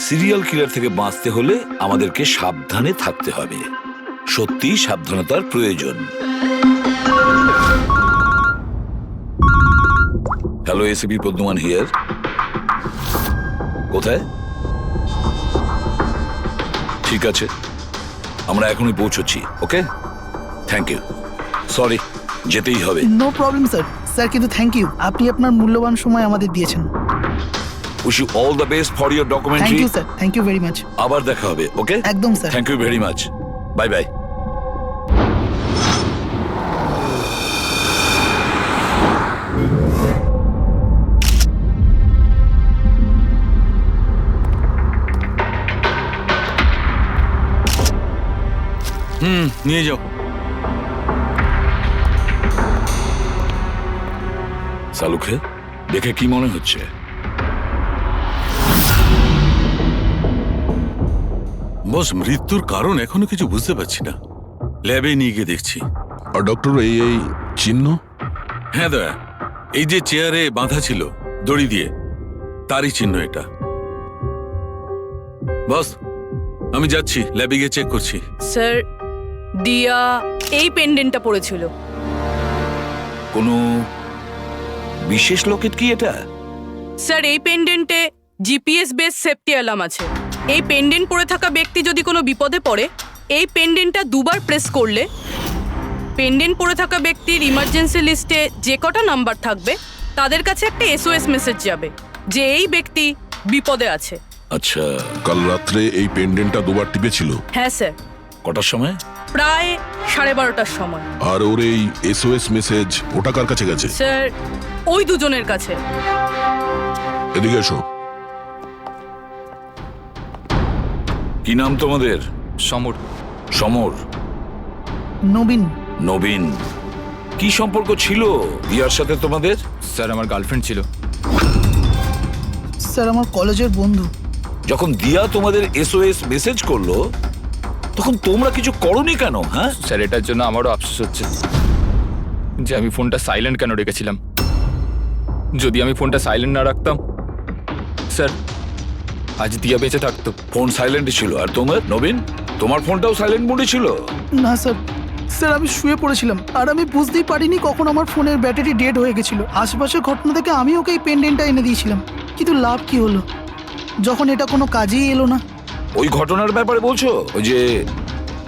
Serial killer থেকে বাঁচতে হলে আমাদেরকে সাবধানে থাকতে হবে। সত্যি সাবধানতার প্রয়োজন। Hello, ACP Padmaman here. কোথায়? ঠিক আছে, আমরা এখনই পৌঁছচ্ছি। Okay, thank you. সরি, যেতেই হবে। No problem sir. স্যার কিন্তু থ্যাংক ইউ, আপনি আপনার মূল্যবান সময় আমাদের দিয়েছেন। Wish you all the best for your documentary. Thank you sir, thank you very much. আবার দেখা হবে। ওকে, একদম sir. Thank you very much. Bye bye. নিয়ে যাও। সালুকে দেখে কি মনে হচ্ছে? বস, মৃত্যুর কারণ এখনো কিছু বুঝতে পারছি না। ল্যাবে নিয়ে গিয়ে দেখছি। আর ডক্টর, এই চিহ্ন? হ্যাঁ দয়া, এই যে চেয়ারে বাঁধা ছিল দড়ি দিয়ে, তারই চিহ্ন এটা। বস, আমি যাচ্ছি, ল্যাবে গিয়ে চেক করছি। স্যার, দিয়া এই পেন্ডেন্টটা পড়েছিল। কোনো বিশেষ লকেট কি এটা? স্যার, এই পেন্ডেন্টে জিপিএস বেস সেফটি অ্যালার্ম আছে। এই পেন্ডেন্ট পরে থাকা ব্যক্তি যদি কোনো বিপদে পড়ে, এই পেন্ডেন্টটা দুবার প্রেস করলে পেন্ডেন্ট পরে থাকা ব্যক্তির ইমার্জেন্সি লিস্টে যে কটা নাম্বার থাকবে তাদের কাছে একটা এসওএস মেসেজ যাবে যে এই ব্যক্তি বিপদে আছে। আচ্ছা, কাল রাত্রে এই পেন্ডেন্টটা দুবার টিপেছিল? হ্যাঁ স্যার, কটার সময়? প্রায় 12:30টার সময়। আর ওর এই এসওএস মেসেজ ওটা কার কাছে গেছে? স্যার, ওই দুজনের কাছে। এদিকে এসো। কি নাম তোমাদের? সমর। সমর। নবীন। নবীন। কি সম্পর্ক ছিল দিয়ার সাথে তোমাদের? স্যার, আমার গার্লফ্রেন্ড ছিল। স্যার, আমার কলেজের বন্ধু। যখন দিয়া তোমাদের এসওএস মেসেজ করলো তখন তোমরা কিছু করনি কেন? হ্যাঁ স্যার, এটার জন্য আমারও আফসোস হচ্ছে যে আমি ফোনটা সাইলেন্ট কেন রেখেছিলাম। যদি আমি ফোনটা সাইলেন্ট না রাখতাম, স্যার, আজ দিয়া বেঁচে থাকতো। ফোন সাইলেন্ট ছিল। আর তোমার নবীন, তোমার ফোনটাও সাইলেন্ট মোডে ছিল? না স্যার, স্যার আমি শুয়ে পড়েছিলাম আর আমি বুঝতেই পারিনি কখন আমার ফোনের ব্যাটারি ডেড হয়ে গেছিল। আশেপাশের ঘটনা থেকে আমি ওকে এই পেন্ডেন্টটা এনে দিয়েছিলাম, কিন্তু লাভ কি হলো যখন এটা কোনো কাজেই এলো না। ওই ঘটনার ব্যাপারে বলছো? ওই যে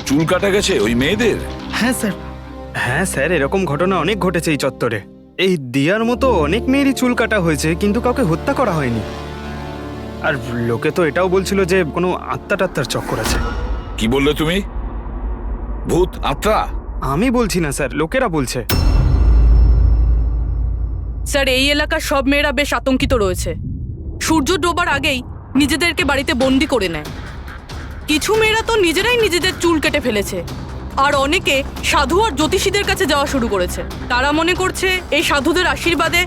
চুল কাটা গেছে ওই মেয়েদের? হ্যাঁ স্যার। হ্যাঁ স্যার, এরকম ঘটনা অনেক ঘটেছে এই চত্বরে। এই দিয়ার মতো অনেক মেয়েরই চুল কাটা হয়েছে, কিন্তু কাউকে হত্যা করা হয়নি। আর লোকে তো এটাও বলছিল যে কোনো আত্মা টাত্মার চক্কর আছে। কি বললে তুমি? ভূত, আত্মা? আমি বলছি না স্যার, লোকেরা বলছে। স্যার, এই এলাকার সব মেয়েরা বেশ আতঙ্কিত রয়েছে। সূর্য ডোবার আগেই নিজেদেরকে বাড়িতে বন্দি করে নেয়। কিছু মেয়েরা তো নিজেরাই নিজেদের চুল কেটে ফেলেছে, আর অনেকে সাধু আর জ্যোতিষীদের কাছে যাওয়া শুরু করেছে। তারা মনে করছে এই সাধুদের আশীর্বাদে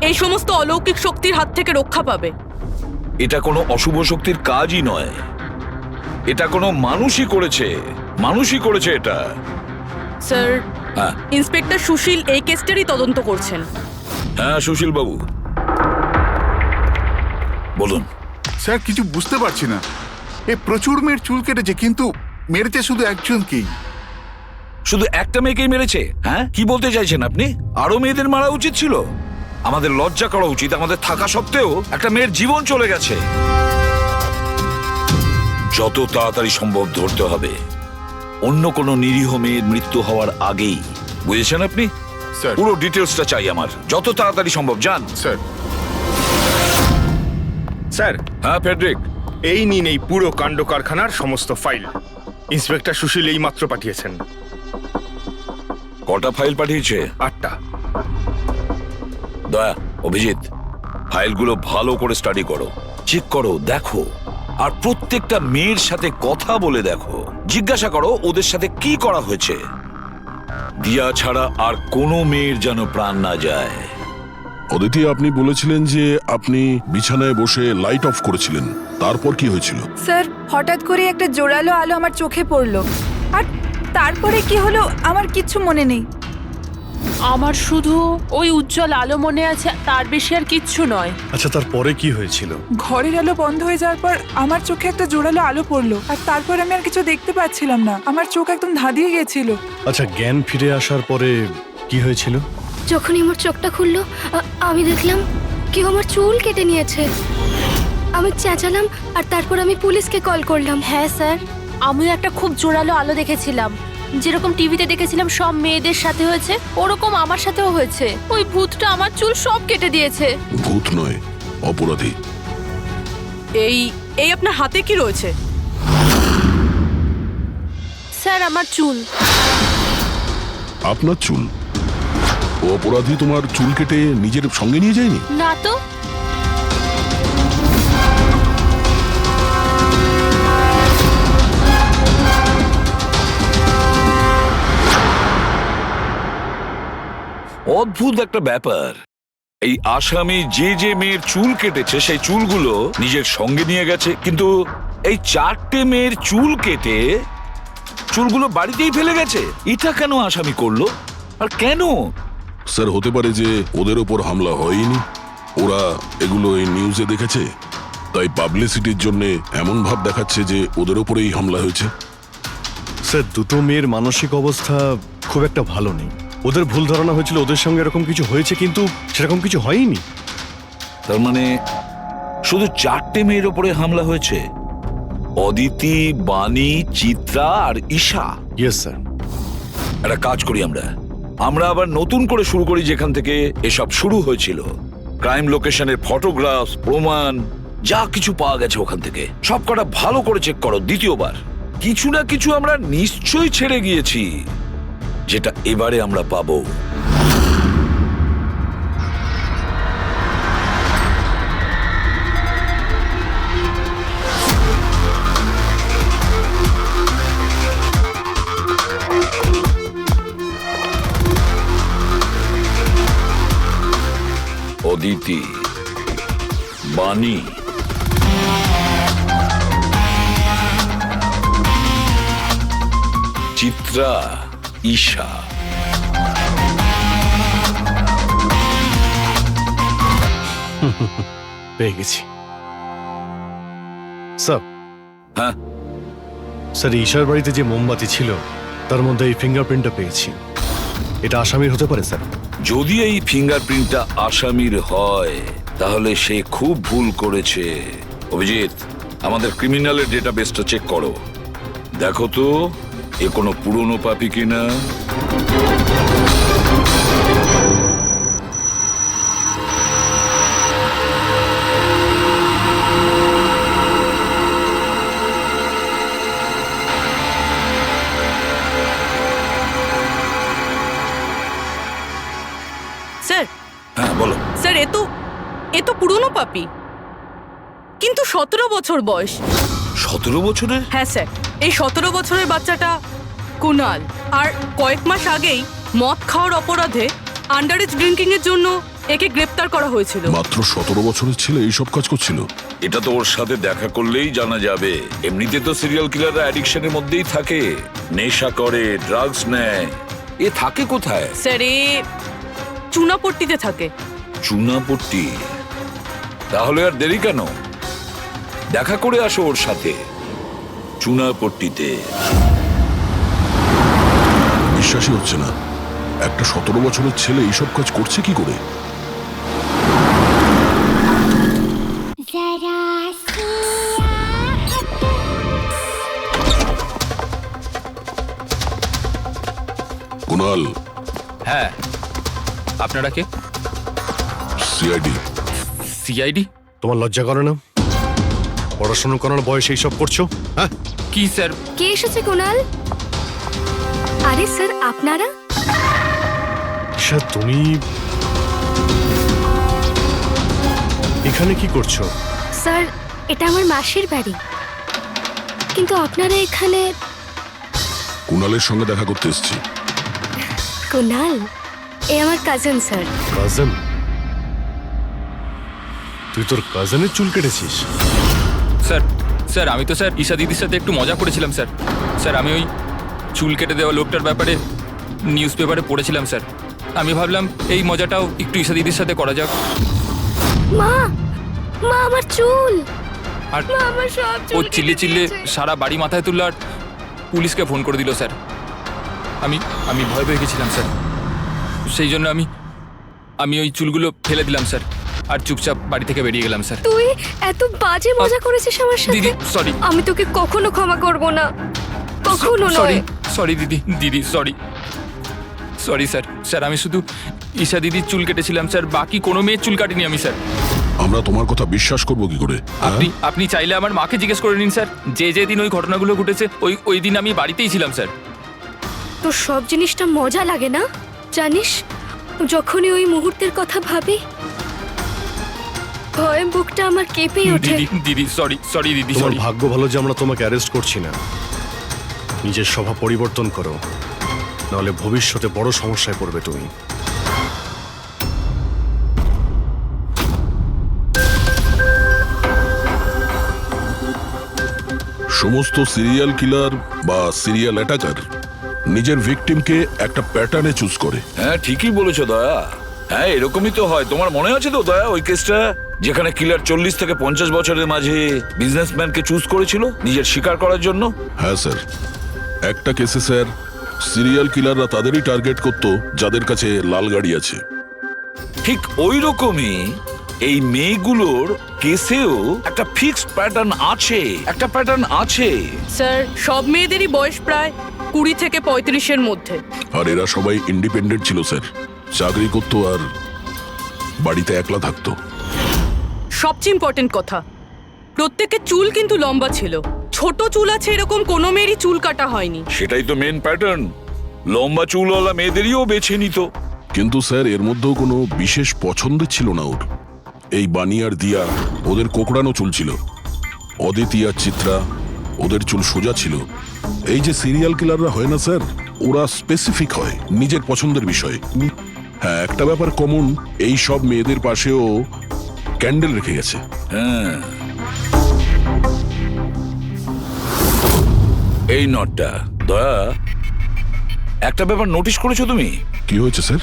এই সমস্ত অলৌকিক শক্তির হাত থেকে রক্ষা পাবে। এটা কোনো অশুভ শক্তির কাজই নয়, এটা কোনো মানুষই করেছে এটা। স্যার, হ্যাঁ ইন্সপেক্টর সুশীল এই কেসটারই তদন্ত করছেন। হ্যাঁ, সুশীল বাবু বলুন। স্যার, কিছু বুঝতে পারছি না। এ প্রচুর মেয়ের চুল কেটেছে, কিন্তু মেরেছে শুধু একজনকেই। শুধু একটা মেয়েকেই মেরেছে? হ্যাঁ, কি বলতে চাইছেন আপনি? আরো মেয়েদের মারা উচিত ছিল? আমাদের লজ্জা করা উচিত। আমাদের থাকা সত্ত্বেও একটা মেয়ের জীবন চলে গেছে। যত তাড়াতাড়ি সম্ভব ধরতে হবে অন্য কোনো নিরীহ মেয়ের মৃত্যু হওয়ার আগেই। বুঝেছেন আপনি? স্যার। পুরো ডিটেলসটা চাই আমার, যত তাড়াতাড়ি সম্ভব। যান। স্যার। স্যার, হ্যাঁ ফেডরিক, এই নিন এই পুরো কাণ্ড কারখানার সমস্ত ফাইল। ইন্সপেক্টর সুশীল এই মাত্র পাঠিয়েছেন। কটা ফাইল পাঠিয়েছে? 8টা। দয়া, অভিজিৎ, ফাইলগুলো ভালো করে স্টাডি করো, চেক করো, দেখো। আর প্রত্যেকটা মেয়ের সাথে কথা বলে দেখো, জিজ্ঞাসা করো ওদের সাথে কি করা হয়েছে। দিয়া ছাড়া আর কোনো মেয়ের যেন প্রাণ না যায়। অদিতি, আপনি বলেছিলেন যে আপনি বিছানায় বসে লাইট অফ করেছিলেন, তারপর কি হয়েছিল? স্যার, হঠাৎ করে একটা জোরালো আলো আমার চোখে পড়লো, আর তারপরে কি হলো আমার কিচ্ছু মনে নেই। আমার শুধু ওই উজ্জ্বল আলো মনে আছে, তার বেশি আর কিচ্ছু নয়। আচ্ছা, তারপরে কি হয়েছিল? ঘরের আলো বন্ধ হয়ে যাওয়ার পর আমার চোখে একটা জোরালো আলো পড়লো, আর তারপর আমি আর কিছু দেখতে পাচ্ছিলাম না। আমার চোখ একদম ধাঁধিয়ে গেছিল। আচ্ছা, জ্ঞান ফিরে আসার পরে কি হয়েছিল? যখনই আমার চোখটা খুললো আমি দেখলাম কেউ আমার চুল কেটে নিয়েছে। আমি চেঁচালাম আর তারপর আমি পুলিশকে কল করলাম। হ্যাঁ স্যার, আমিও একটা খুব জোরালো আলো দেখেছিলাম। যেরকম টিভিতে দেখেছিলাম সব মেয়েদের সাথে হয়েছে, ওরকম আমার সাথেও হয়েছে। ওই ভূতটা আমার চুল সব কেটে দিয়েছে। ভূত নয়, অপরাধী। এই এই আপনার হাতে কি রয়েছে? স্যার, আমার চুল। আপনার চুল? ও অপরাধী তোমার চুল কেটে নিজের সঙ্গে নিয়ে যায়নি? না তো। অদ্ভুত একটা ব্যাপার। এই আসামি যে যে মেয়ের চুল কেটেছে সেই চুলগুলো নিজের সঙ্গে নিয়ে গেছে, কিন্তু এই 4টে মেয়ের চুল কেটে চুলগুলো বাড়িতেই ফেলে গেছে। এটা কেন আসামি করলো আর কেন? স্যার, হতে পারে যে ওদের ওপর হামলা হয়নি, ওরা এগুলো এই নিউজে দেখেছে, তাই পাবলিসিটির জন্য এমন ভাব দেখাচ্ছে যে ওদের ওপরেই হামলা হয়েছে। স্যার, দুটো মেয়ের মানসিক অবস্থা খুব একটা ভালো নেই। ওদের ভুল ধারণা হয়েছিল ওদের সঙ্গে এরকম কিছু হয়েছে, কিন্তু সেরকম কিছু হয়নি। তার মানে শুধু 4টে মেয়ের ওপরে হামলা হয়েছে? অদিতি, বাণী, চিত্রা আর ঈশা। Yes sir. একটা কাজ করি, আমরা আবার নতুন করে শুরু করি যেখান থেকে এসব শুরু হয়েছিল। ক্রাইম লোকেশনের ফটোগ্রাফ, প্রমাণ, যা কিছু পাওয়া গেছে ওখান থেকে সব কটা ভালো করে চেক করো দ্বিতীয়বার। কিছু না কিছু আমরা নিশ্চয়ই ছেড়ে গিয়েছি, যেটা এবারে আমরা পাবো। অদিতি, বাণী, চিত্রা, ঈশা। পেয়ে গেছি স্যার। হ্যাঁ স্যার, ঈশার বাড়িতে যে মোমবাতি ছিল তার মধ্যে এই ফিঙ্গারপ্রিন্টটা পেয়েছি। এটা আসামির হতে পারে স্যার। যদি এই ফিঙ্গারপ্রিন্টটা আসামির হয় তাহলে সে খুব ভুল করেছে। অভিজিৎ, আমাদের ক্রিমিনালের ডেটাবেসটা চেক করো, দেখো তো এ কোনো পুরনো পাপি কিনা। স্যার। হ্যাঁ বলো। স্যার, এ তো পুরনো পাপি, কিন্তু 17 বছর বয়স। 17 বছরের? হ্যাঁ স্যার, এই 17 বছরের বাচ্চাটা কুনাল। আর কয়েক মাস আগেই মদ খাওয়ার অপরাধে আন্ডারেজ ড্রিঙ্কিং এর জন্য একে গ্রেপ্তার করা হয়েছিল। মাত্র 17 বছরের ছেলে এইসব কাজ করছিল? এটা তো ওর সাথে দেখা করলেই জানা যাবে। এমনিতে তো সিরিয়াল কিলাররা অ্যাডিকশনের মধ্যেই থাকে, নেশা করে, ড্রাগস নেয়। এ থাকে কোথায়? স্যার, এ চুনাপট্টিতে থাকে। চুনাপট্টি? তাহলে আর দেরি কেন, দেখা করে আসো ওর সাথে চুনাপট্টিতে। বিশ্বাসই হচ্ছে না, একটা 17 বছরের ছেলে এইসব কাজ করছে কি করে? কুনাল। হ্যাঁ, আপনারা কে? সিআইডি। সিআইডি? তোমার লজ্জা করে না? পড়াশোনা করার বয়সে এইসব করছো? হ্যাঁ কি স্যার? কে এসেছে কুনাল? আরে স্যার, আপনারা? স্যার, তুমি এখানে কি করছো? স্যার, এটা আমার মাসির বাড়ি, কিন্তু আপনারা এখানে? কুনালের সঙ্গে দেখা করতে এসেছি। কুনাল এ আমার কাজিন স্যার। কাজিন? তুই তোর কাজিনের চুল কেটেছিস? স্যার আমি তো স্যার ঈশা দিদির সাথে একটু মজা করেছিলাম স্যার। আমি ওই চুল কেটে দেওয়া লোকটার ব্যাপারে নিউজ পেপারে পড়েছিলাম স্যার। আমি ভাবলাম এই মজাটাও একটু ঈশা দিদির সাথে করা যাক। মা মা আমার চুল, আর মা আমার সব ও চুল চিল্লে কেটে চিল্লে দিয়েছে। সারা বাড়ি মাথায় তুললো আর পুলিশকে ফোন করে দিল স্যার। আমি ভয় পেয়ে গেছিলাম স্যার, সেই জন্য আমি ওই চুলগুলো ফেলে দিলাম স্যার, আর চুপচাপ বাড়ি থেকে বেরিয়ে গেলাম স্যার। তুই এত বাজে মজা করেছিস আমার সাথে। দিদি সরি, আমি তোকে কখনো ক্ষমা করব না, কখনো সরি নয়। সরি দিদি সরি স্যার। স্যার আমি শুধু ঈশা দিদির চুল কেটেছিলাম স্যার, বাকি কোনো মেয়ের চুল কাটিনি আমি স্যার। আমরা তোমার কথা বিশ্বাস করবো কি করে? আপনি চাইলে আমার মাকে জিজ্ঞেস করে নিন স্যার, যে দিন ওই ঘটনাগুলো ঘটেছে ওই দিন আমি বাড়িতেই ছিলাম স্যার। তোর সব জিনিসটা মজা লাগে না জানিস? যখনই ওই মুহূর্তের কথা ভাবি ভয়ে বুকটা আমার কেঁপে ওঠে। দিদি সরি দিদি তোমার সরি। ভাগ্য ভালো যে আমরা তোমাকে অ্যারেস্ট করছি না। নিজের স্বভাব পরিবর্তন করো, নাহলে ভবিষ্যতে বড় সমস্যায় পড়বে তুমি। সমস্ত সিরিয়াল কিলার বা সিরিয়াল অ্যাটাকার নিজের ভিকটিমকে একটা প্যাটার্নে চুজ করে। হ্যাঁ ঠিকই বলেছো দয়া। হ্যাঁ এরকমই তো হয়। তোমার মনে আছে তো দয়া ওই কেসটা, যেখানে কিলার 40 থেকে 50 বছরের মাঝে বিজনেসম্যানকে চুজ করেছিল নিজের শিকার করার জন্য? হ্যাঁ স্যার, একটা কেসে স্যার সিরিয়াল কিলাররা তাদেরই টার্গেট করত যাদের কাছে লাল গাড়ি আছে। ঠিক ওই রকমই এই মেয়েগুলোর কেসেও একটা ফিক্সড প্যাটার্ন আছে। স্যার সব মেয়েদেরই বয়স প্রায় 20 থেকে 35-এর মধ্যে। আর এরা সবাই ইন্ডিপেন্ডেন্ট ছিল স্যার, চাকরি করতো আর বাড়িতে একলা থাকতো। সবচেয়ে ইম্পর্টেন্ট কথা, প্রত্যেকের চুল কিন্তু লম্বা ছিল। ছোট চুল আছে এরকম কোনো মেয়েরই চুল কাটা হয়নি। সেটাই তো মেন প্যাটার্ন, লম্বা চুলওয়ালা মেয়েদেরইও বেছে নিত। কিন্তু স্যার এর মধ্যেও কোনো বিশেষ পছন্দের ছিল না ওর। এই বানি আর দিয়া ওদের কোকড়ানো চুল ছিল, অদিতি আর চিত্রা ওদের চুল সোজা ছিল। এই যে সিরিয়াল কিলাররা হয় না স্যার, ওরা স্পেসিফিক হয় নিজের পছন্দের বিষয়ে। হ্যাঁ একটা ব্যাপার কমন, এই সব মেয়েদের পাশেও ক্যান্ডেল রেখে গেছে। হ্যাঁ এই নটটা দয়া, একটা ব্যাপার নোটিস করেছো তুমি? কি হয়েছে স্যার?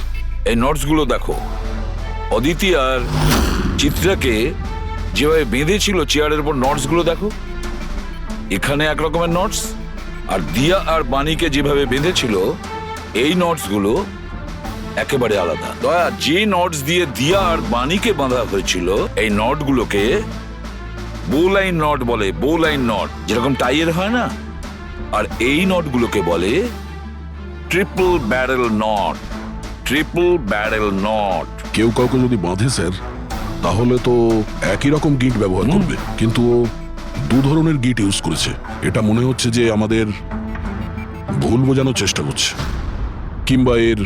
এই নটস গুলো দেখো, অদিতি আর চিত্রাকে যেভাবে বেঁধেছিল চেয়ারের উপর, নটস গুলো দেখো। এখানে এক রকমের নটস, আর দিয়া আর বাণীকে যেভাবে বেঁধেছিল এই নটস গুলো একেবারে আলাদা। দয়া, যে নটস দিয়ে দিয়া আর বাণীকে বাঁধা হয়েছিল এই নট গুলোকে বোলাইন নট বলে। বোলাইন নট যেরকম টাইয়ের হয় না, আর এই নট গুলোকে বলে ট্রিপল ব্যারেল নট। কেউ কাউকে যদি বাঁধে স্যার, তাহলে তো একই রকম গিট ব্যবহার করবে, কিন্তু ও দু ধরনের গিট ইউজ করেছে। এটা মনে হচ্ছে যে আমাদের ভুল বোঝানোর চেষ্টা করছে, কিংবা এর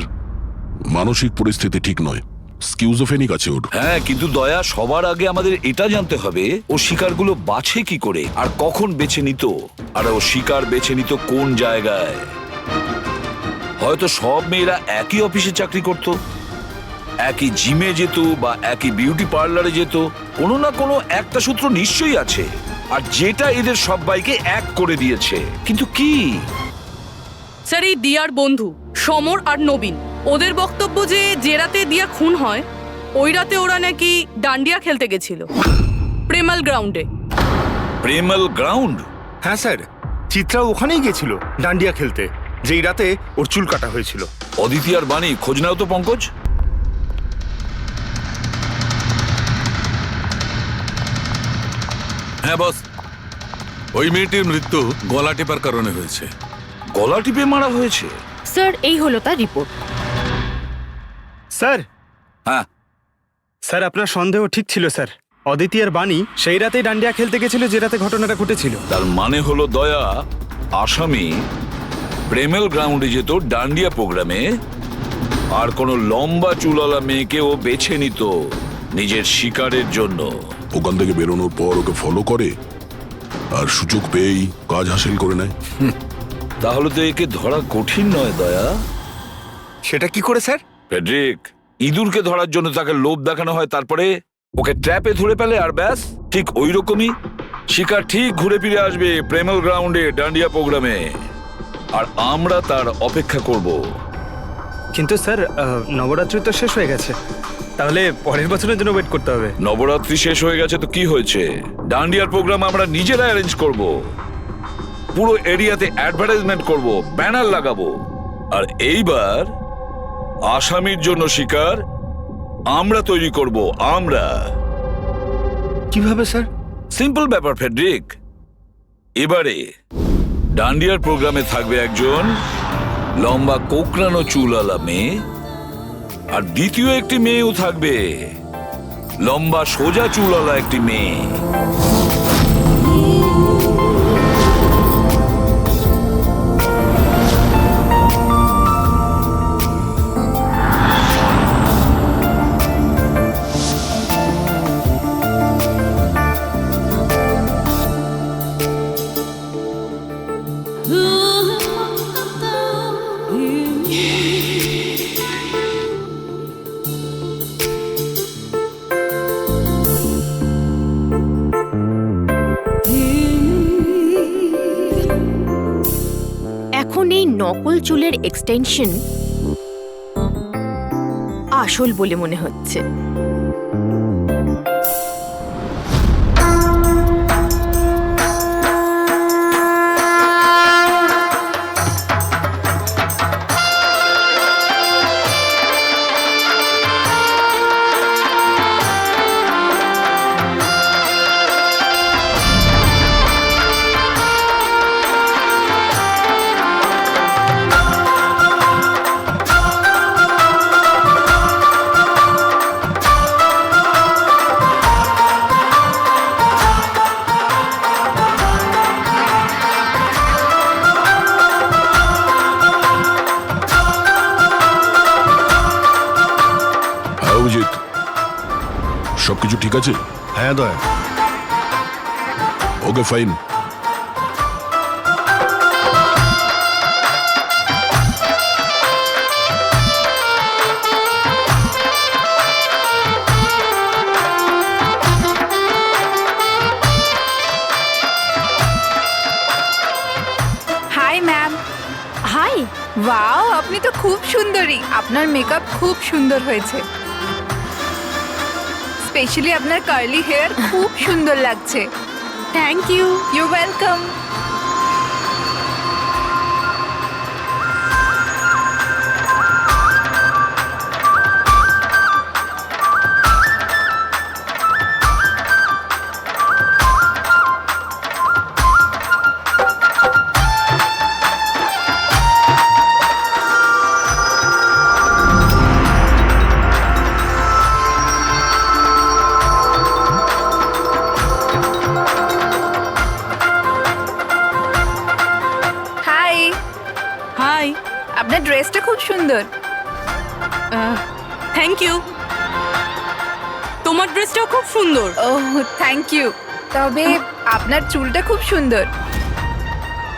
মানসিক পরিস্থিতি ঠিক নয়, স্কিউজোফেনিক আছে ওর। হ্যাঁ কিন্তু দয়া, সবার আগে আমাদের এটা জানতে হবে ও শিকারগুলো বাছে কি করে আর কখন বেছে নিত, আর ও শিকার বেছে নিত কোন জায়গায়। হয়তো সব মেয়েরা একই অফিসে চাকরি করত, একই জিমে যেত বা একই বিউটি পার্লারে যেত। কোনো না কোনো একটা সূত্র নিশ্চয়ই আছে, আর যেটা এদের সবাইকে এক করে দিয়েছে। কিন্তু কি? স্যার এই দিয়ার বন্ধু সমর আর নবীন, ওদের বক্তব্য যে রাতে দিয়া খুন হয় ওই রাতে ওরা নাকি ডান্ডিয়া খেলতে গেছিল প্রেমাল গ্রাউন্ডে। প্রেমাল গ্রাউন্ড? হ্যাঁ স্যার, চিত্রা ওখানেই গেছিল ডান্ডিয়া খেলতে, যেই রাতে ওর চুল কাটা হয়েছিল। অদিতি আর বাণী খোঁজ নাও তো পঙ্কজ। হ্যাঁ বস, ওই মেয়েটির মৃত্যু গলা টেপার কারণে হয়েছে। গলা টিপে মারা হয়েছে? স্যার এই হলো তার রিপোর্ট। স্যার, হ্যাঁ স্যার আপনার সন্দেহ ঠিক ছিল স্যার। অদিতি আর বাণী সেই রাতেই ডান্ডিয়া খেলতে গেছিল যে রাতে ঘটনাটা ঘটেছিল। তার মানে হলো দয়া, আসামি প্রেমেল গ্রাউন্ডে যেত ডান্ডিয়া প্রোগ্রামে, আর কোনো লম্বা চুলওয়ালা মেয়েকে ও বেছে নিত নিজের শিকারের জন্য। ওখান থেকে বেরোনোর পর ওকে ফলো করে আর সুযোগ পেয়েই কাজ হাসিল করে নেয়। তাহলে তো একে ধরা কঠিন নয় দয়া। সেটা কি করে স্যার? ফেডরিক, ইঁদুরকে ধরার জন্য তাকে লোভ দেখানো হয়, তারপরে ওকে ট্র্যাপে ধরে ফেলে, আর ব্যাস। ঠিক ওই রকমই শিকার ঠিক ঘুরে ফিরে আসবে প্রেমেল গ্রাউন্ডে ডান্ডিয়া প্রোগ্রামে, আর আমরা তার অপেক্ষা করব। কিন্তু স্যার নবরাত্রি তো শেষ হয়ে গেছে, তাহলে পরের বছরের জন্য ওয়েট করতে হবে। নবরাত্রি শেষ হয়ে গেছে তো কি হয়েছে, ডান্ডিয়ার প্রোগ্রাম আমরা নিজেরা অ্যারেঞ্জ করব, পুরো এরিয়াতে অ্যাডভার্টাইজমেন্ট করব, ব্যানার লাগাবো। আর এইবার আসামির জন্য শিকার আমরা তৈরি করব, আমরা। কিভাবে স্যার? সিম্পল ব্যাপার ফেডরিক। এবারে ডান্ডিয়ার প্রোগ্রামে থাকবে একজন লম্বা কোকড়ানো চুলওয়ালা মেয়ে, আর দ্বিতীয় একটি মেয়েও থাকবে, লম্বা সোজা চুলওয়ালা একটি মেয়ে। এখন এই নকল চুলের এক্সটেনশন আসল বলে মনে হচ্ছে। অভিজিৎ, সবকিছু ঠিক আছে? হ্যাঁ Daya. Okay, fine. Hi ma'am. Hi. Wow, আপনি তো খুব সুন্দরী। আপনার মেকআপ খুব সুন্দর হয়েছে, স্পেশালি আপনার কার্লি হেয়ার খুব সুন্দর লাগছে। Thank you. You welcome. Hi. Hi. আপনার ড্রেসটা খুব সুন্দর। Thank you. তোমার ড্রেসটাও খুব সুন্দর। Oh, thank you. তবে আপনার চুলটা খুব সুন্দর।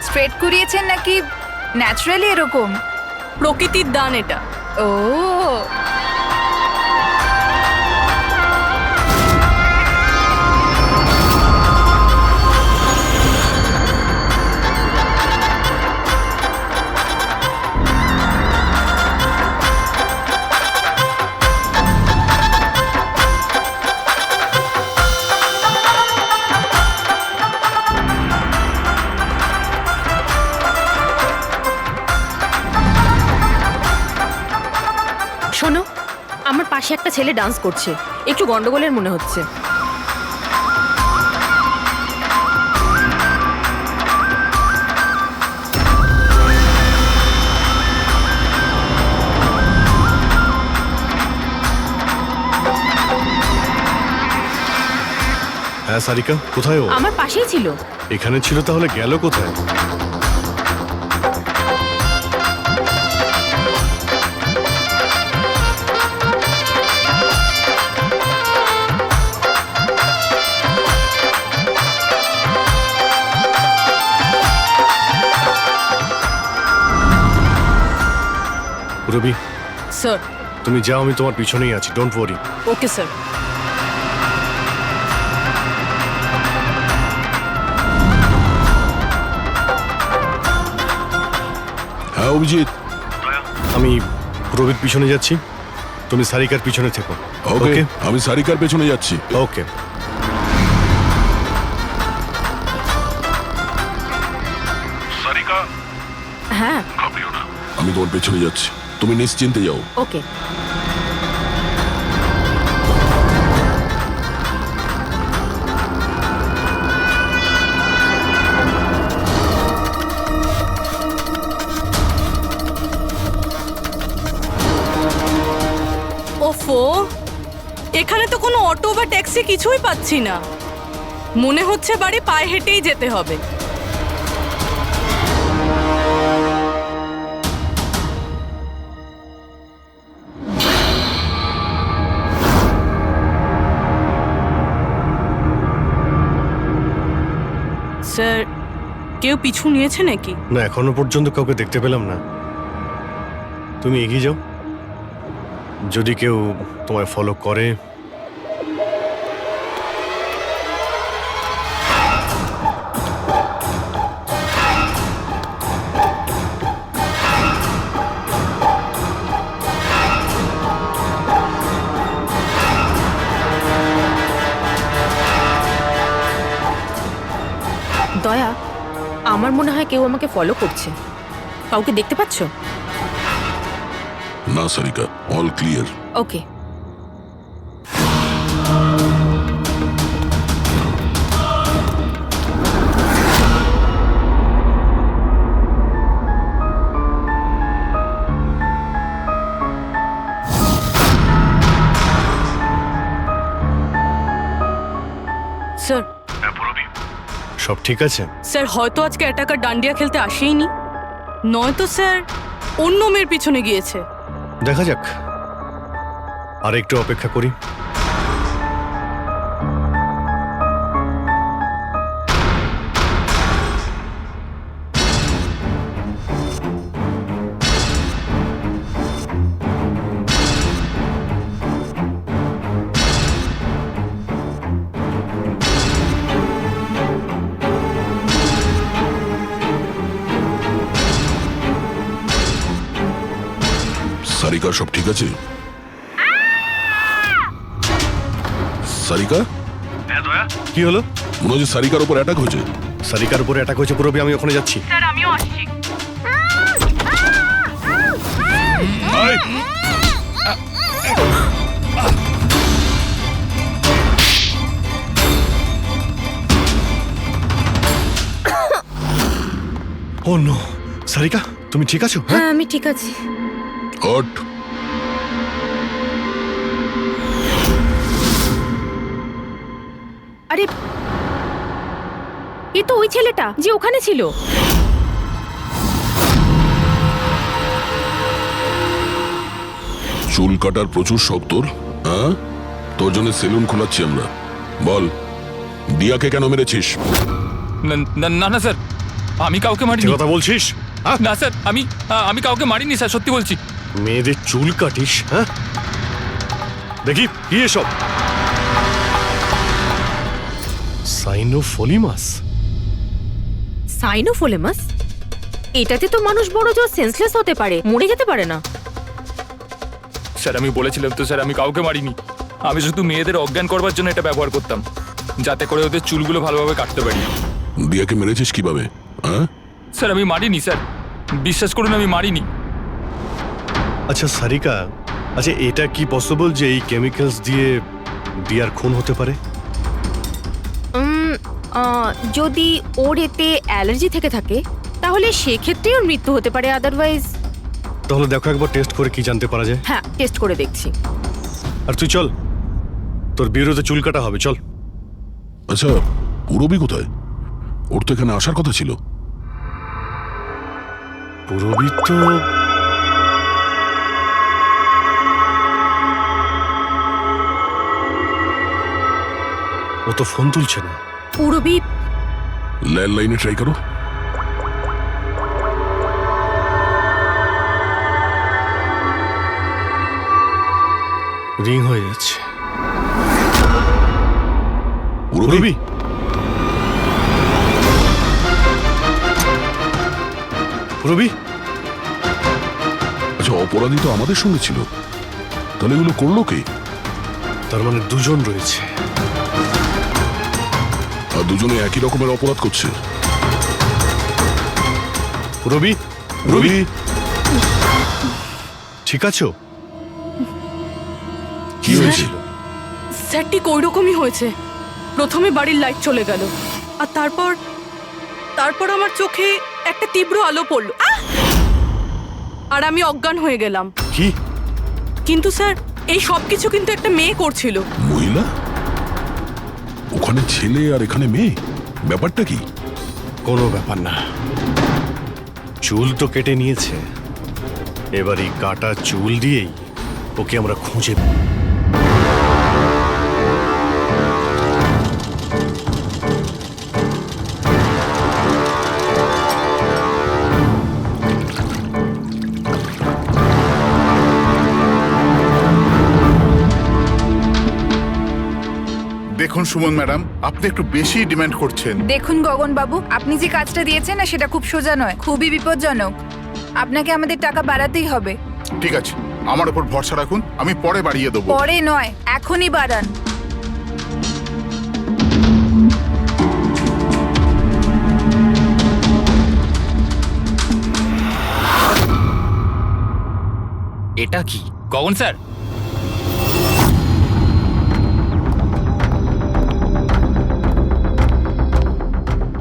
স্ট্রেট করিয়েছেন নাকি ন্যাচারালি এরকম? প্রকৃতির দান এটা। ও, শোনো, আমার পাশে একটা ছেলে ডান্স করছে, একটু গন্ডগোলের মনে হচ্ছে। হ্যাঁ সারিকা, কোথায় ও? আমার পাশেই ছিল। এখানে ছিল, তাহলে গেল কোথায়? রবি, স্যার। তুমি যাও, আমি তোমার পিছনেই আছি, ডোন্ট ওয়ারি। Okay sir. হ্যাঁ অভিজিৎ, আমি পুরোবির পিছনে যাচ্ছি, তুমি সারিকার পিছনে থেকো। ওকে, আমি সারিকার পেছনে যাচ্ছি। ওকে। সারিকা, হ্যাঁ ঘাবড়িও না, আমি তোমার পেছনে যাচ্ছি, তুমি নিশ্চিন্তে যাও। ওকে। ওফো, এখানে তো কোনো অটো বা ট্যাক্সি কিছুই পাচ্ছি না। মনে হচ্ছে বাড়ি পায়ে হেঁটেই যেতে হবে। স্যার, কেউ পিছু নিয়েছে নাকি? না, এখনো পর্যন্ত কাউকে দেখতে পেলাম না। তুমি এগিয়ে যাও, যদি কেউ তোমায় ফলো করে। দয়া, আমার মনে হয় কেউ আমাকে ফলো করছে। কাউকে দেখতে পাচ্ছ? না সারিকা, অল ক্লিয়ার। ওকে। স্যার, সব ঠিক আছে? স্যার হয়তো আজকে অ্যাটাকার ডান্ডিয়া খেলতে আসেইনি, নয়তো স্যার অন্য মেয়ের পিছনে গিয়েছে। দেখা যাক, আর একটু অপেক্ষা করি। সারিকা, সব ঠিক আছে? সারিকা, কি হলো? মনে হচ্ছে সারিকার উপর অ্যাটাক হয়েছে। সারিকার উপরে অ্যাটাক হয়েছে পুরোবি, আমি ওখানে যাচ্ছি। স্যার, আমিও আসছি। আয়! ও নো, সারিকা তুমি ঠিক আছো? হ্যাঁ আমি ঠিক আছি। হট! আরে, এ তো ওই ছেলেটা যে ওখানে ছিল। চুল কাটার প্রচুর শখ তোর, হ্যাঁ? তোর জন্য সেলুন খোলাচ্ছি আমরা। বল, দিয়াকে কেন মেরেছিস? না না না স্যার, আমি কাউকে মারিনি। কথা বলছিস? না স্যার, আমি কাউকে মারিনি স্যার, সত্যি বলছি। মেয়েদের চুল কাটিস? হ্যাঁ, দেখি কি এসব। সাইনোফোলিমাস? সাইনোফোলেমাস? এটাতে তো মানুষ বড় জোর সেন্সলেস হতে পারে, মরে যেতে পারে না। স্যার আমি বলেছিলাম তো স্যার, আমি কাউকে মারিনি। আমি শুধু মেয়েদের অজ্ঞান করবার জন্য এটা ব্যবহার করতাম, যাতে করে ওদের চুলগুলো ভালোভাবে কাটতে পারি। দিয়াকে মেরেছিস কিভাবে? হ্যাঁ স্যার আমি মারিনি স্যার, বিশ্বাস করুন আমি মারিনি। আচ্ছা সারিকা, আচ্ছা এটা কি পসিবল যে এই কেমিক্যালস দিয়ে দিয়ার খুন হতে পারে? যদি ওর এতে অ্যালার্জি থেকে থাকে তাহলে সেক্ষেত্রে ওর মৃত্যু হতে পারে, আদারওয়াইজ। তাহলে দেখো একবার টেস্ট করে কি জানতে পারা যায়। হ্যাঁ, টেস্ট করে দেখছি। আর তুই চল, তোর বিরুদ্ধে চুল কাটা হবে, চল। আচ্ছা, পুরবি কোথায়? ওর তো এখানে আসার কথা ছিল। পুরবি তো ও তো ফোন তুলছে না। পুরবি ল্যান্ডলাইনে ট্রাই করো। রিং হয়ে যাচ্ছে। পুরবি, পুরবি, আচ্ছা অপরাধী তো আমাদের সঙ্গে ছিল, তাহলে এগুলো করলো কে? তার মানে দুজন রয়েছে, আর দুজনে একই রকমের অপরাধ করছে। রবি, রবি ঠিক আছো? কি হয়েছিল? স্যার ঠিক ওই রকমই হয়েছে। প্রথমে বাড়ির লাইট চলে গেল, আর তারপর আমার চোখে একটা তীব্র আলো পড়লো, আর আমি অজ্ঞান হয়ে গেলাম। কি? কিন্তু স্যার এই সব কিছু কিন্তু একটা মেয়ে করছিল। মহিলা? ওখানে ছেলে আর এখানে মেয়ে, ব্যাপারটা কি? কোনো ব্যাপার না, চুল তো কেটে নিয়েছে, এবার এই কাটা চুল দিয়েই ওকে আমরা খুঁজে পাব। দেখুন সুমন ম্যাডাম, আপনি একটু বেশি ডিমান্ড করছেন। দেখুন গগন বাবু, আপনি যে কাজটা দিয়েছেন না সেটা খুব সোজা নয়, খুবই বিপজ্জনক। আপনাকে আমাদের টাকা বাড়াতেই হবে। ঠিক আছে, আমার উপর ভরসা রাখুন, আমি পরে বাড়িয়ে দেবো। পরে নয়, এখনই বাড়ান। এটা কি গগন স্যার?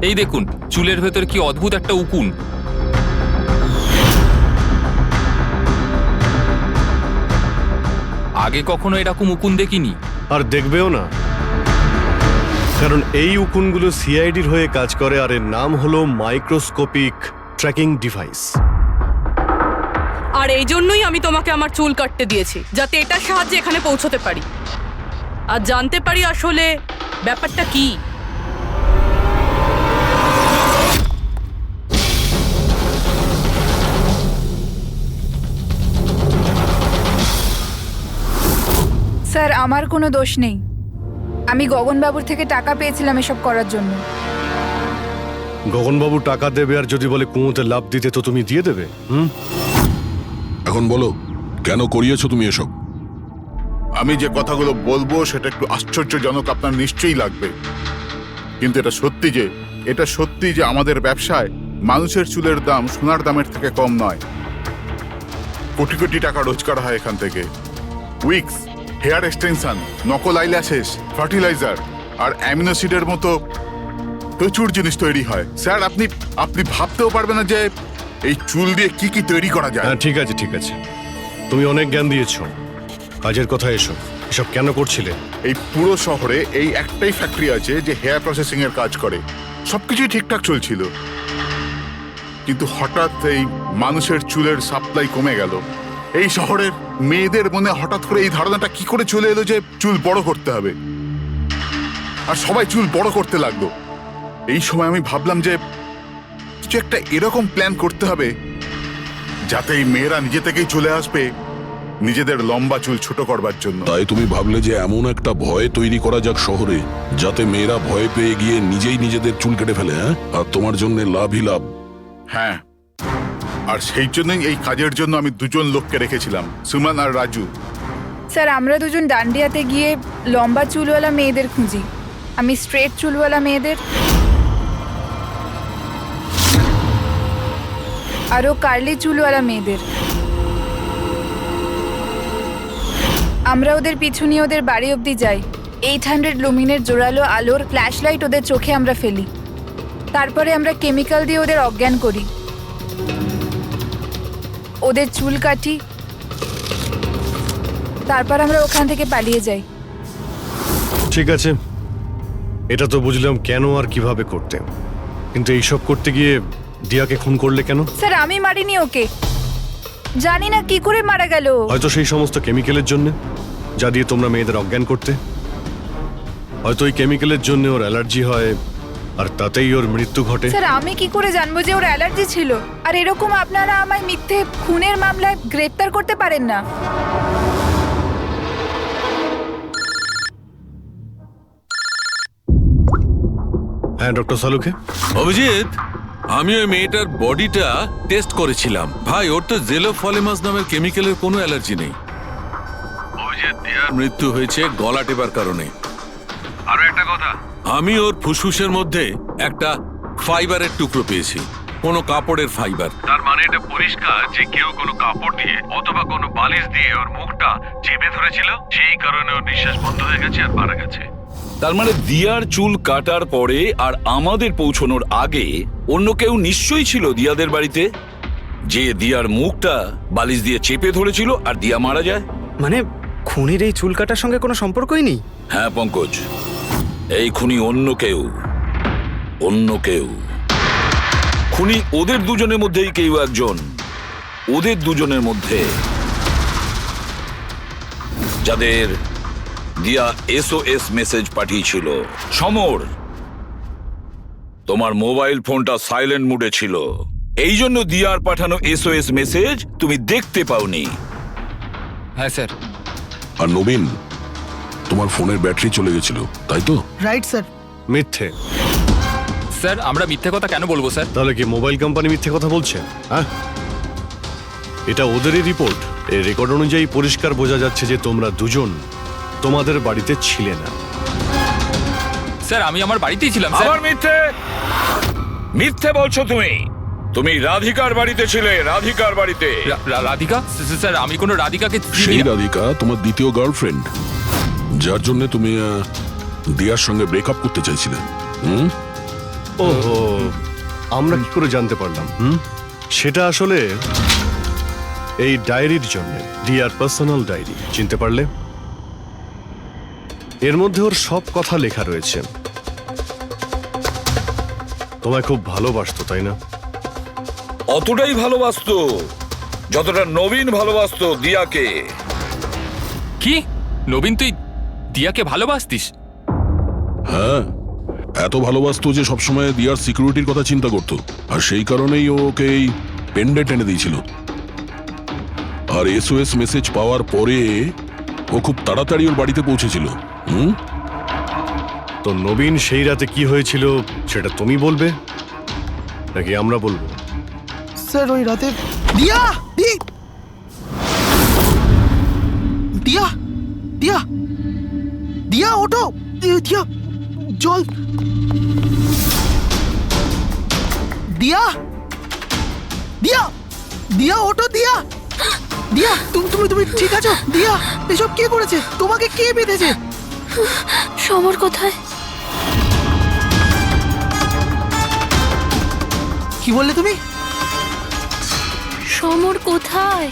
এই দেখুন, চুলের ভেতর কি অদ্ভুত একটা উকুন। আগে কখনো এরকম উকুন দেখিনি। আর দেখবেও না, কারণ এই উকুনগুলো সিআইডির হয়ে কাজ করে, আর এর নাম হলো মাইক্রোস্কোপিক ট্র্যাকিং ডিভাইস। আর এই জন্যই আমি তোমাকে আমার চুল কাটতে দিয়েছি, যাতে এটার সাহায্যে এখানে পৌঁছতে পারি আর জানতে পারি আসলে ব্যাপারটা কি। স্যার আমার কোনো দোষ নেই, আমি গগনবাবুর থেকে টাকা পেয়েছিলাম এসব করার জন্য। গগনবাবু টাকা দেবে, আর যদি বলে কুঁয়োতে লাভ দিতে তো তুমি দিয়ে দেবে? এখন বলো, কেন করিয়েছো তুমি এসব? আমি যে কথাগুলো বলবো সেটা একটু আশ্চর্যজনক আপনার নিশ্চয়ই লাগবে, কিন্তু এটা সত্যি যে আমাদের ব্যবসায় মানুষের চুলের দাম সোনার দামের থেকে কম নয়। কোটি কোটি টাকা রোজগার হয় এখান থেকে। উইক্স, হেয়ার এক্সটেনশন, নকল আইল্যাশেস, ফার্টিলাইজার আর অ্যামিনোসিডের মতো প্রচুর জিনিস তৈরি হয়। স্যার আপনি ভাবতেও পারবেন না যে এই চুল দিয়ে কি কি তৈরি করা যায়। হ্যাঁ ঠিক আছে, ঠিক আছে, তুমি অনেক জ্ঞান দিয়েছো, কাজের কথা এসো। এসব কেন করছিলে? এই পুরো শহরে এই একটাই ফ্যাক্টরি আছে যে হেয়ার প্রসেসিং এর কাজ করে, সবকিছুই ঠিকঠাক চলছিল, কিন্তু হঠাৎ এই মানুষের চুলের সাপ্লাই কমে গেল। এই শহরের মেয়েদের মনে হঠাৎ করে এই ধারণাটা কি করে চলে এলো যে চুল বড় করতে হবে, আর সবাই চুল বড় করতে লাগলো। এই সময় আমি ভাবলাম যে কিছু একটা এরকম প্ল্যান করতে হবে যাতে এই মেয়েরা নিজে থেকেই চলে আসবে নিজেদের লম্বা চুল ছোট করবার জন্য। তাই তুমি ভাবলে যে এমন একটা ভয় তৈরি করা যাক শহরে, যাতে মেয়েরা ভয় পেয়ে গিয়ে নিজেই নিজেদের চুল কেটে ফেলে, হ্যাঁ? আর তোমার জন্য লাভই লাভ। হ্যাঁ, আর সেই জন্যই এই কাজের জন্য আমি দুজন লোককে রেখেছিলাম, সুমন আর রাজু। স্যার আমরা দুজন ডান্ডিয়াতে গিয়ে লম্বা চুলওয়ালা মেয়েদের খুঁজি, আমি স্ট্রেট চুলওয়ালা মেয়েদের, আরও কার্লি চুলওয়ালা মেয়েদের। আমরা ওদের পিছু নিয়ে ওদের বাড়ি অবধি যাই। 800 লুমিনের জোরালো আলোর ফ্ল্যাশ লাইট ওদের চোখে আমরা ফেলি, তারপরে আমরা কেমিক্যাল দিয়ে ওদের অজ্ঞান করি, ওদের চুল কাটি, তারপর আমরা ওখান থেকে পালিয়ে যাই। ঠিক আছে, এটা তো বুঝলাম কেন আর কিভাবে করতে, কিন্তু এইসব করতে গিয়ে দিয়াকে খুন করলে কেন? স্যার আমি মারিনি ওকে, জানি না কি করে মারা গেল। হয়তো সেই সমস্ত কেমিক্যালের জন্য যা দিয়ে তোমরা মেয়েদের অজ্ঞান করতে, হয়তো ওই কেমিক্যালের জন্য ওর অ্যালার্জি হয় আর তাতেই ওর মৃত্যু ঘটে। স্যার আমি কি করে জানবো যে ওর অ্যালার্জি ছিল? আর এরকম আপনারা আমায় মিথ্যে খুনের মামলায় গ্রেপ্তার করতে পারেন না। হ্যাঁ ডক্টর সালুকে। অভিজিৎ, আমি ওই মেয়েটার বডিটা টেস্ট করেছিলাম। ভাই, ওর তো জেলোফলেমাস নামের কেমিক্যালের কোনো অ্যালার্জি নেই। ওই যে দিয়ার মৃত্যু হয়েছে গলা টেপার কারণে। আরো একটা কথা, আমি ওর ফুসফুসের মধ্যে একটা ফাইবারের টুকরো পেয়েছি, কোনো কাপড়ের ফাইবার। তার মানে এটা পরিষ্কার যে কেউ কোনো কাপড় দিয়ে অথবা কোনো বালিশ দিয়ে ওর মুখটা চেপে ধরেছিল, সেই কারণে ওর নিঃশ্বাস বন্ধ হয়ে গেছে আর মারা গেছে। তার মানে দিয়ার চুল কাটার পরে আর আমাদের পৌঁছানোর আগে অন্য কেউ নিশ্চয়ই ছিল দিয়াদের বাড়িতে, যে দিয়ার মুখটা বালিশ দিয়ে চেপে ধরেছিল আর দিয়া মারা যায়। মানে খুনির এই চুল কাটার সঙ্গে কোনো সম্পর্কই নেই? হ্যাঁ পঙ্কজ, এই খুনি অন্য কেউ, অন্য কেউ। খুনি ওদের দুজনের মধ্যেই কেউ একজন, ওদের দুজনের মধ্যে যাদের দিয়া SOS মেসেজ পাঠিয়েছিল। সমর, তোমার মোবাইল ফোনটা সাইলেন্ট মুডে ছিল, এই জন্য দিয়ার পাঠানো SOS মেসেজ তুমি দেখতে পাওনি। হ্যাঁ স্যার। আর নবীন, তোমার ফোনের ব্যাটারি চলে গেছিল, তাই তো? Right sir. মিথ্যে। স্যার, আমরা মিথ্যে কথা কেন বলবো স্যার? তাহলে কি মোবাইল কোম্পানি মিথ্যে কথা বলছে? হ্যাঁ, এটা ওদেরই রিপোর্ট। এই রেকর্ড অনুযায়ী পরিষ্কার বোঝা যাচ্ছে যে তোমরা দুজন তোমাদের বাড়িতে ছিলে না। স্যার, আমি আমার বাড়িতেই ছিলাম স্যার। আবার মিথ্যে, মিথ্যে বলছো তুমি। তুমি রাধিকার বাড়িতে ছিলে, রাধিকার বাড়িতে। রাধিকা? স্যার, আমি কোনো রাধিকাকে সেই রাধিকা তোমার দ্বিতীয় গার্লফ্রেন্ড, যার জন্য তুমি দিয়ার সঙ্গে ব্রেকআপ করতে চাইছিলে। ওহো, আমরা কি করে জানতে পারলাম? সেটা আসলে এই ডায়েরির জন্য, দিয়ার পার্সোনাল ডায়েরি। চিনতে পারলে? এর মধ্যে ওর সব কথা লেখা রয়েছে। তোমায় খুব ভালোবাসতো, তাই না? অতটাই ভালোবাসতো যতটা নবীন ভালোবাসতো দিয়াকে। কি? নবীন, তুই দিয়াকে ভালোবাসতিস? হ্যাঁ, এত ভালোবাসতো যে সবসময় দিয়ার সিকিউরিটির কথা চিন্তা করতো, আর সেই কারণেই ও ওকে এই পেন্ডেন্ট এনে দিয়েছিল। আর SOS মেসেজ পাওয়ার পরে ও খুব তাড়াতাড়ি ওর বাড়িতে পৌঁছেছিল। তো নবীন সেই রাতে কি হয়েছিল সেটা তুমি বলবে নাকি আমরা বলবো? স্যার, ওই রাতে দিয়া দিয়া দিয়া দিয়া ওঠো, দিয়া জল, দিয়া দিয়া দিয়া ওঠো, দিয়া দিয়া তুমি তুমি তুমি ঠিক আছো? দিয়া, এসব কে করেছে? তোমাকে কে বেঁধেছে? সমর কোথায়? কি বললে তুমি? সমর কোথায়?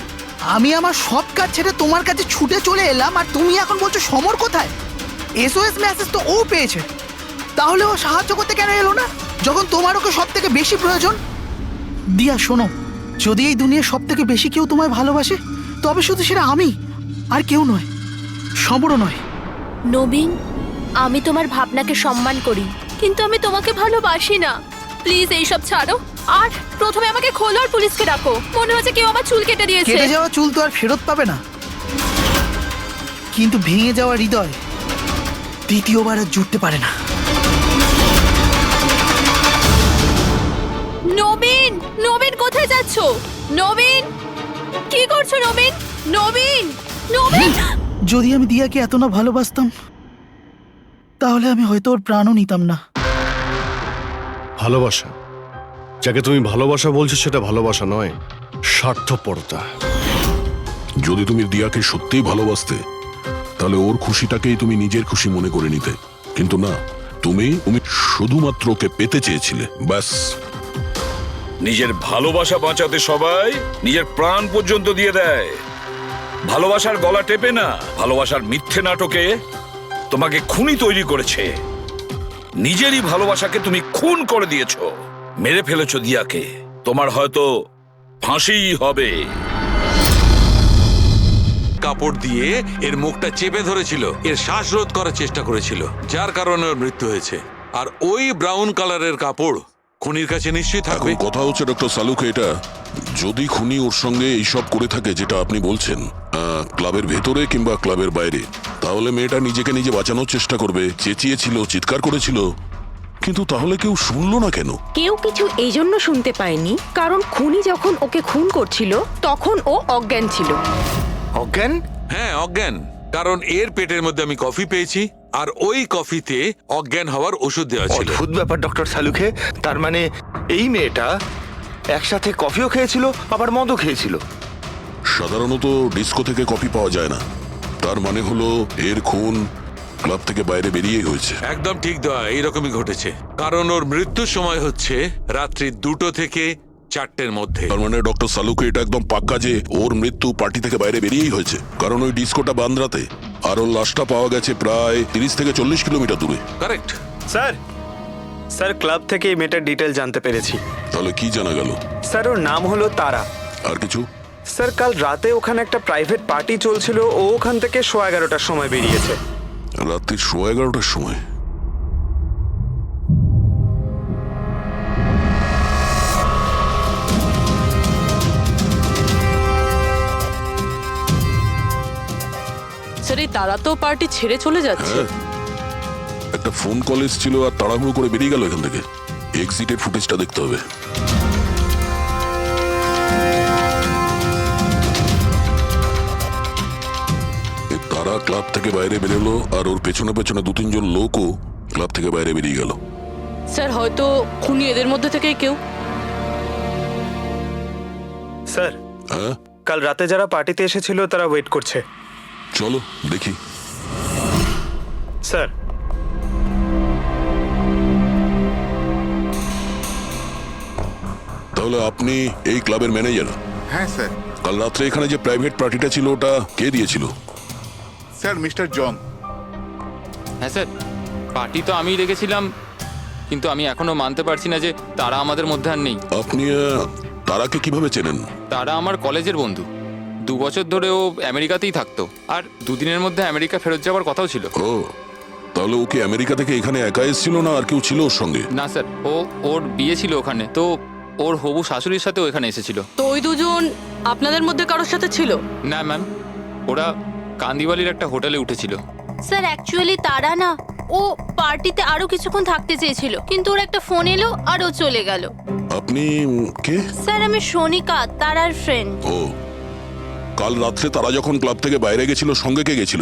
আমি আমার সব কাজ ছেড়ে তোমার কাছে ছুটে চলে এলাম, আর তুমি এখন বলছো সমর কোথায়? SOS মেসেজ তো ও পেয়েছে, তাহলে ও সাহায্য করতে কেন এলো না যখন তোমার ওকে সব থেকে বেশি প্রয়োজন? দিয়া শোনো, যদি এই দুনিয়ার সব থেকে বেশি কেউ তোমায় ভালোবাসে, তবে শুধু সেটা আমি, আর কেউ নয়, সমরও নয়। নবীন, আমি তোমার ভাবনাকে সম্মান করি, কিন্তু আমি তোমাকে ভালোবাসি না। প্লিজ এইসব ছাড়ো, আর প্রথমে আমাকে খোলো আর পুলিশকে ডাকো। মনে হচ্ছে কেউ আমার চুল কেটে দিয়েছে। কেটে যাওয়া চুল তো আর ফেরত পাবে না, কিন্তু ভেঙে যাওয়া হৃদয় দ্বিতীয়বার আর জুটতে পারে না। নবীন, নবীন কোথায় যাচ্ছ? নবীন, কি করছো নবীন? নবীন, নবীন! যদি আমি দিয়াকে এত না ভালোবাসতাম, তাহলে আমি হয়তো ওর প্রাণও নিতাম না। ভালোবাসা, যাকে তুমি ভালোবাসা বলছো সেটা ভালোবাসা নয়, স্বার্থপরতা। যদি তুমি দিয়াকে সত্যিই ভালোবাসতে, তাহলে ওর খুশিটাকেই তুমি নিজের খুশি মনে করে নিতে, কিন্তু না, তুমি শুধুমাত্র ওকে পেতে চেয়েছিলে, ব্যাস। নিজের ভালোবাসা বাঁচাতে সবাই নিজের প্রাণ পর্যন্ত দিয়ে দেয়। ভালোবাসার গলা টেপে না, ভালোবাসার মিথ্যে নাটকে তোমাকে খুনি তৈরি করেছে। নিজেরই ভালোবাসাকে তুমি খুন করে দিয়েছো, মেরে ফেলেছো দিয়াকে। তোমার হয়তো ফাঁসিই হবে। কাপড় দিয়ে এর মুখটা চেপে ধরেছিল, এর শ্বাসরোধ করার চেষ্টা করেছিল, যার কারণে ওর মৃত্যু হয়েছে। আর ওই ব্রাউন কালারের কাপড় খুনির কাছে নিশ্চয়ই থাকবে। এখন কথা হচ্ছে ডক্টর সালুকে, এটা যদি খুনি ওর সঙ্গে এইসব করে থাকে যেটা আপনি বলছেন, ক্লাবের ভেতরে কিংবা ক্লাবের বাইরে, তাহলে মেয়েটা নিজেকে নিজে বাঁচানোর চেষ্টা করবে। চেঁচিয়েছিল, চিৎকার করেছিল, কিন্তু তাহলে কেউ শুনলো না কেন? কেউ কিছু এই জন্য শুনতে পায়নি কারণ খুনি যখন ওকে খুন করছিল তখন ও অজ্ঞান ছিল। অজ্ঞান? হ্যাঁ, অজ্ঞান। কারণ এর পেটের মধ্যে আমি কফি পেয়েছি, আর ওই কফিতে অজ্ঞান হওয়ার ওষুধ দেওয়া ছিল। অদ্ভুত ব্যাপার ডক্টর সালুখে। তার মানে এই মেয়েটা একসাথে কফিও খেয়েছিল আবার মদও খেয়েছিল। সাধারণত ডিস্কো থেকে কফি পাওয়া যায় না, তার মানে হলো এর খুন ক্লাব থেকে বাইরে বেরিয়েই হয়েছে। একদম ঠিক দেওয়া, এইরকমই ঘটেছে। কারণ ওর মৃত্যুর সময় হচ্ছে রাত্রি 2টো থেকে 4টের মধ্যে। তার মানে ডক্টর সালুকে এটা একদম পাক্কা যে ওর মৃত্যু পার্টি থেকে বাইরে বেরিয়েই হয়েছে, কারণ ওই ডিস্কোটা বান্দ্রাতে, আর ওর লাশটা পাওয়া গেছে প্রায় 30 থেকে 40 কিলোমিটার দূরে। কারেক্ট স্যার, স্যার ক্লাব থেকে এই মেয়েটার ডিটেল জানতে পেরেছি। তাহলে কি জানা গেল? স্যার ওর নাম হলো তারা। আর কিছু? স্যার কাল রাতে ওখানে একটা প্রাইভেট পার্টি চলছিল, ও ওখান থেকে 11:30টার সময় বেরিয়েছে। রাত্রি 11:30টার সময়? স্যার এই তারা তো পার্টি ছেড়ে চলে যাচ্ছে। হ্যাঁ, একটা ফোন কল এসেছিল আর তাড়াহুড়ো করে বেরিয়ে গেল এখান থেকে। এক্সিটের ফুটেজটা দেখতে হবে। তারা ক্লাব থেকে বাইরে বেরোলো আর ওর পেছনে পেছনে 2-3 জন লোকও ক্লাব থেকে বাইরে বেরিয়ে গেল। স্যার হয়তো খুনি এদের মধ্যে থেকেই কেউ। স্যার, হ্যাঁ, কাল রাতে যারা পার্টিতে এসেছিল তারা ওয়েট করছে। চলো দেখি। স্যার, তাহলে আপনি এই ক্লাবের ম্যানেজার? হ্যাঁ স্যার। কাল রাত্রে এখানে যে প্রাইভেট পার্টিটা ছিল ওটা কে দিয়েছিল? Sir mister John. হ্যাঁ স্যার, পার্টি তো আমিই রেখেছিলাম, কিন্তু আমি এখনো মানতে পারছি না যে তারা আমাদের মধ্যে আর নেই। আপনি তারাকে কিভাবে চেনেন? তারা আমার কলেজের বন্ধু। 2 বছর ধরে ও আমেরিকাতেই থাকতো, আর 2 দিনের মধ্যে আমেরিকা ফেরত যাওয়ার কথাও ছিল। ও, তাহলে ওকে আমেরিকা থেকে এখানে একা এসেছিল না আর কেউ ছিল ওর সঙ্গে? না স্যার, ওর বিয়ে ছিল ওখানে, তো ওর হবু শাশুড়ির সাথেও এখানে এসেছিল। তো ওই দুজন আপনাদের মধ্যে কারোর সাথে ছিল? না ম্যাম, ওরা কান্দিওয়ালির একটা হোটেলে উঠেছিল। স্যার অ্যাকচুয়ালি তারা না, ও পার্টিতে আরো কিছুক্ষণ থাকতে চেয়েছিল, কিন্তু ওর একটা ফোন এলো আর ও চলে গেল। আপনি কে? স্যার আমি সোনিকা, তারার ফ্রেন্ড। ও, কাল রাত্রে তারা যখন ক্লাব থেকে বাইরে গেছিল সঙ্গে কে গেছিল?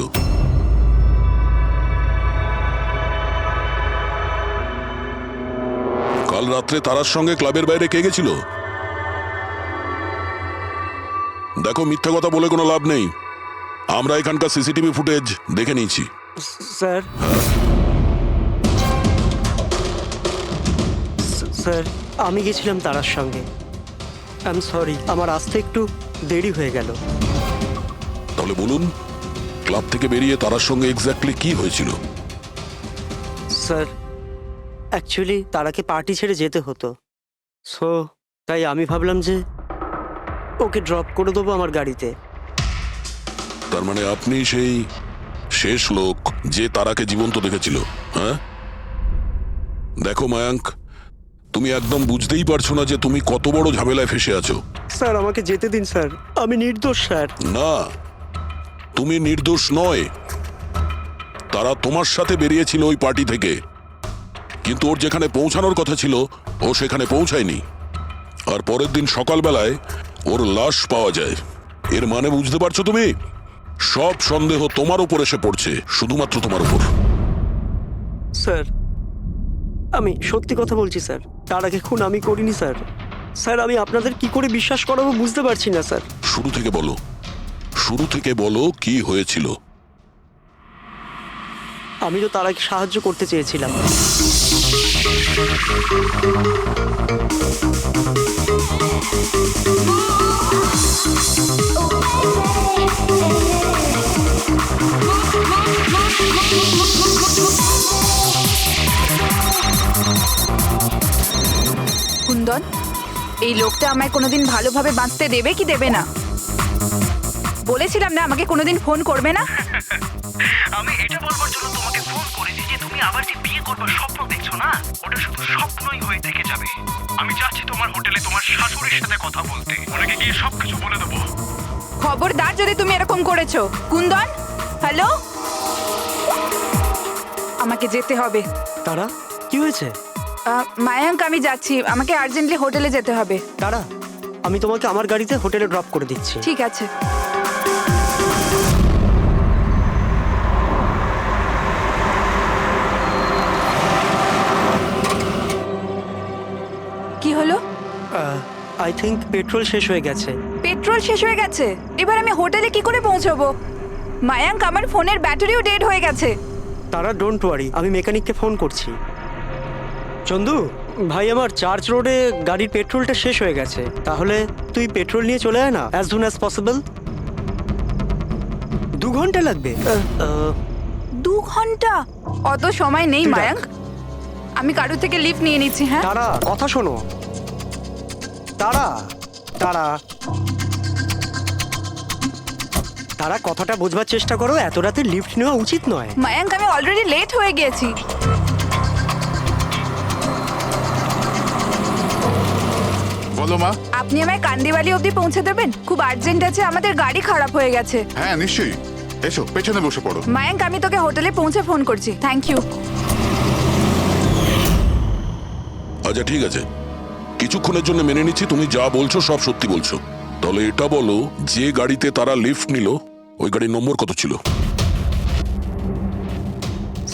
কাল রাত্রে তারার সঙ্গে ক্লাবের বাইরে কে গেছিল? দেখো, মিথ্যা কথা বলে কোনো লাভ নেই। আমরা এখানকার সিসিটিভি ফুটেজ দেখে নিয়েছি। স্যার, স্যার আমি গেছিলাম তারার সঙ্গে। আই এম সরি, আমার আসতে একটু দেরি হয়ে গেল। তাহলে বলুন, ক্লাব থেকে বেরিয়ে তারার সঙ্গে এক্স্যাক্টলি কি হয়েছিল? স্যার অ্যাকচুয়ালি তারাকে পার্টি ছেড়ে যেতে হতো, সো তাই আমি ভাবলাম যে ওকে ড্রপ করে দেবো আমার গাড়িতে। তার মানে আপনি সেই শেষ লোক যে তারাকে জীবন্ত দেখেছিল? হ্যাঁ, দেখো মায়াঙ্ক, তুমি একদম বুঝতেই পারছো না যে তুমি কত বড় ঝামেলায় ফেসে আছো। স্যার আমাকে যেতে দিন স্যার, আমি নির্দোষ স্যার। না, তুমি নির্দোষ নয়। তারা তোমার সাথে বেরিয়েছিল ওই পার্টি থেকে, কিন্তু ওর যেখানে পৌঁছানোর কথা ছিল ও সেখানে পৌঁছায়নি, আর পরের দিন সকালবেলায় ওর লাশ পাওয়া যায়। এর মানে বুঝতে পারছো তুমি? সব সন্দেহ তোমার উপর এসে পড়ছে, শুধুমাত্র তোমার উপর। স্যার আমি সত্যি কথা বলছি স্যার, তার আগে খুন আমি করিনি স্যার। স্যার আমি আপনাদের কি করে বিশ্বাস করাবো বুঝতে পারছি না স্যার। শুরু থেকে বলো, শুরু থেকে বলো কি হয়েছিল। আমি তো তারাকে সাহায্য করতে চেয়েছিলাম। কুন্দন, এই লোকটা আমায় কোনোদিন ভালোভাবে বাঁচতে দেবে কি দেবে না? বলেছিলাম না আমাকে কোনোদিন ফোন করবে না। আমি এটা বলবার জন্য তোমাকে ফোন করেছি যে তুমি আবার যে বিয়ে করবার স্বপ্ন দেখছো না, ওটা শুধু স্বপ্নই হয়ে থেকে যাবে। আমি যাচ্ছি তোমার হোটেলে তোমার শাশুড়ির সাথে কথা বলতে, ওনাকে গিয়ে সবকিছু বলে দেবো। খবরদার যদি তুমি এরকম করেছো। কুন্দন, হ্যালো, আমাকে যেতে হবে। তারা কি হয়েছে? মায়াঙ্ক আমি যাচ্ছি, আমাকে আর্জেন্টলি হোটেলে যেতে হবে। দাঁড়া, আমি তোমাকে আমার গাড়িতে হোটেলে ড্রপ করে দিচ্ছি। ঠিক আছে। কি হলো? আই থিঙ্ক পেট্রোল শেষ হয়ে গেছে। পেট্রোল শেষ হয়ে গেছে? এবার আমি হোটেলে কি করে পৌঁছবো? মায়াঙ্ক, আমার ফোনের ব্যাটারিও ডেড হয়ে গেছে। তারা ডোন্ট ওয়ারি, আমি মেকানিককে ফোন করছি। চন্দু ভাই, আমার চার্চ রোডে গাড়ির পেট্রোলটা শেষ হয়ে গেছে। তাহলে তুই পেট্রোল নিয়ে চলে আয় না, অ্যাজ সুন অ্যাজ পসিবল। 2 ঘন্টা লাগবে। 2 ঘন্টা? অত সময় নেই মায়াঙ্ক, আমি কারোর থেকে লিফট নিয়ে নিচ্ছি। হ্যাঁ তারা, কথা শোনো। তারা তারা তারা কথাটা বোঝবার চেষ্টা করো, এত রাতে লিফট নেওয়া উচিত নয়। মায়াঙ্ক, আমি অলরেডি লেট হয়ে গেছি। বলো মা। আপনি আমায় কান্দিওয়ালি অবধি পৌঁছে দেবেন? খুব আর্জেন্ট আছে, আমাদের গাড়ি খারাপ হয়ে গেছে। হ্যাঁ নিশ্চয়ই, এসো পেছনে বসে পড়ো। মায়াঙ্ক, আমি তোকে হোটেলে পৌঁছে ফোন করছি। Thank you. আচ্ছা ঠিক আছে, কিছুক্ষণের জন্য মেনে নিচ্ছি তুমি যা বলছো সব সত্যি বলছো। তাহলে এটা বলো, যে গাড়িতে তারা লিফট নিল ওই গাড়ির নম্বর কত ছিল?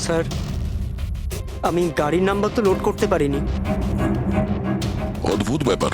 স্যার, আমি গাড়ির নাম্বার তো লোড করতে পারিনি। অদ্ভুত ব্যাপার।